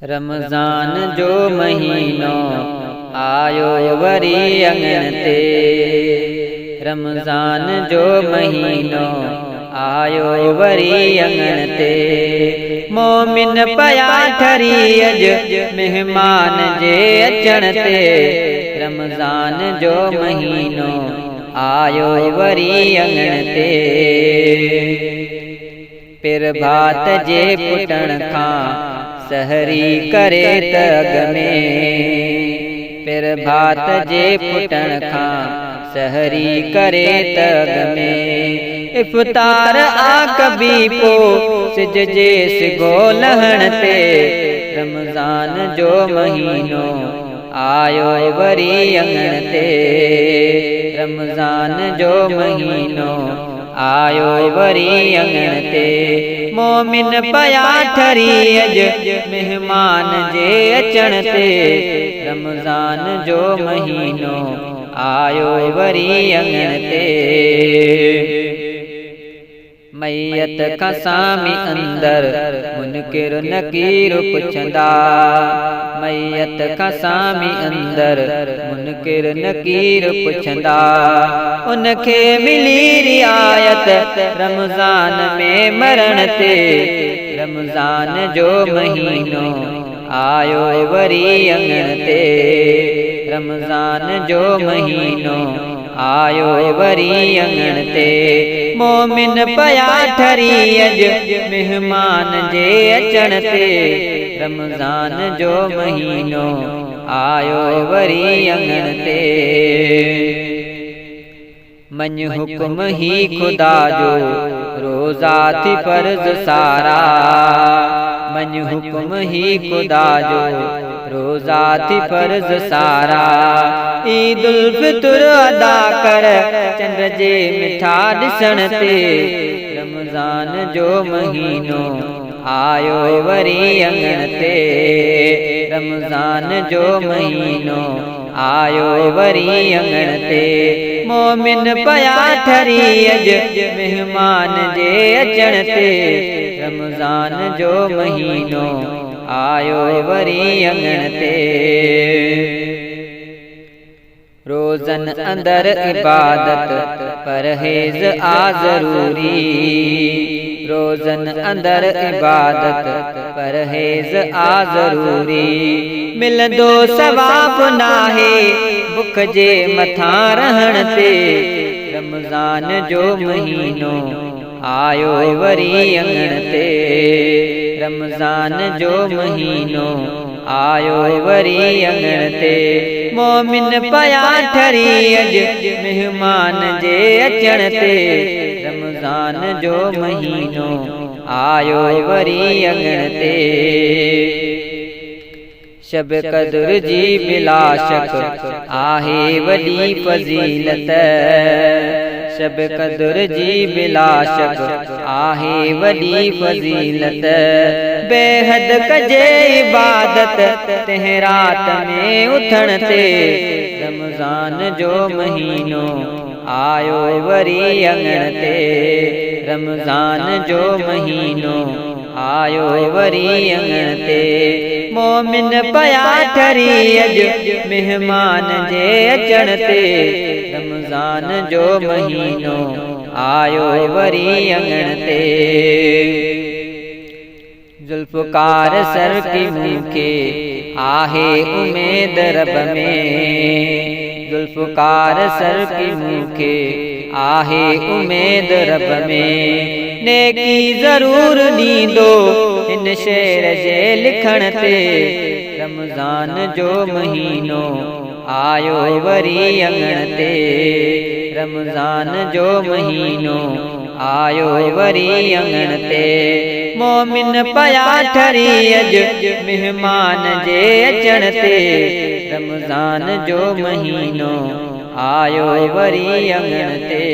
रमज़ान जो महीनो आयो वरी अंगन ते। रमज़ान जो महीनो आयो वरी अंगन ते। मोमिन पया ठरी अज मेहमान जे अचण ते। रमज़ान जो महीनो आयो वरी अंगन ते। पिर भात जे पुटण खां सहरी करे तग में। पिर भात जे पुटण खां सहरी करे तग में। इफ्तार आकबी पो सिज जे सिगो लहण ते। रमज़ान जो महीनो आयो वरी अंगन ते। रमज़ान जो महीनो आयो वरी अंगन ते। मोमिन पया ठरी अज मेहमान जे अचण ते। रमज़ान जो महीनो आयो वरी अंगन ते। मैयत खां सामी अंदर मुनकिर नकीर पुछंदा। मैयत खां सामी अंदर मुनकिर नकीर पुछंदा। उनखे मिली रियायत रमज़ान में मरण ते। रमज़ान जो महीनो आयो वरी अंगन ते। रमज़ान जो महीनो आयो वरी अंगन ते। मोमिन पया ठरी अज मेहमान जे अचण ते। रमज़ान जो महीनो आयो वरी अंगन ते। मन हुक्म ही खुदा जो रोज़ा थी फर्ज सारा। मन हुक्म ही खुदा जो रोज़ा थी फर्ज सारा। ईदुल फितर अदा कर चंद्र जे मिठा ॾिसण ते। रमज़ान जो महीनो आयो वरी अंगन ते। रमज़ान जो महीनो आयो वरी अंगन ते। मोमिन पया ठरी अज मेहमान जे अचण ते। रमज़ान जो महीनो आयो वरी अंगन ते। रोज़न अंदर इबादत परहेज़ आ ज़रूरी। रोज़न अंदर इबादत परहेज़ आ ज़रूरी। मिलंदो सवाब नाहे बुख जे मथां रहण ते। रमज़ान जो महीनो आयो वरी अंगन ते। रमज़ान जो महीनो आयो वरी अंगन ते। मोमिन पया ठरी अज मेहमान जे अचण ते। रमज़ान जो महीनो आयो वरी अंगन ते। शब कद्र जी बिला शक आहे वॾी फज़ीलत। शब कद्र जी बिला शक आहे वॾी फज़ीलत। बेहद कजे इबादत तंहिं रात में उथण ते। रमज़ान जो महीनो आयो वरी अंगन ते। रमज़ान जो महीनो आयो वरी अंगन ते। मोमिन पया ठरी अज मेहमान जे अचण ते। रमज़ान जो महीनो आयो वरी अंगन ते। जुल्फ़कार सर की मूंखे आहे उमेद रब में। जुल्फ़कार सर की मूंखे आहे उमेद रब में। नेकी ज़रूर ॾींदो हिन शेर जे लिखण ते। रमज़ान जो महीनो आयो वरी अंगन ते। रमज़ान जो महीनो आयो वरी अंगन ते। मोमिन पया ठरी अज मेहमान जे अचण ते। रमज़ान जो महीनो आयो वरी अंगन ते।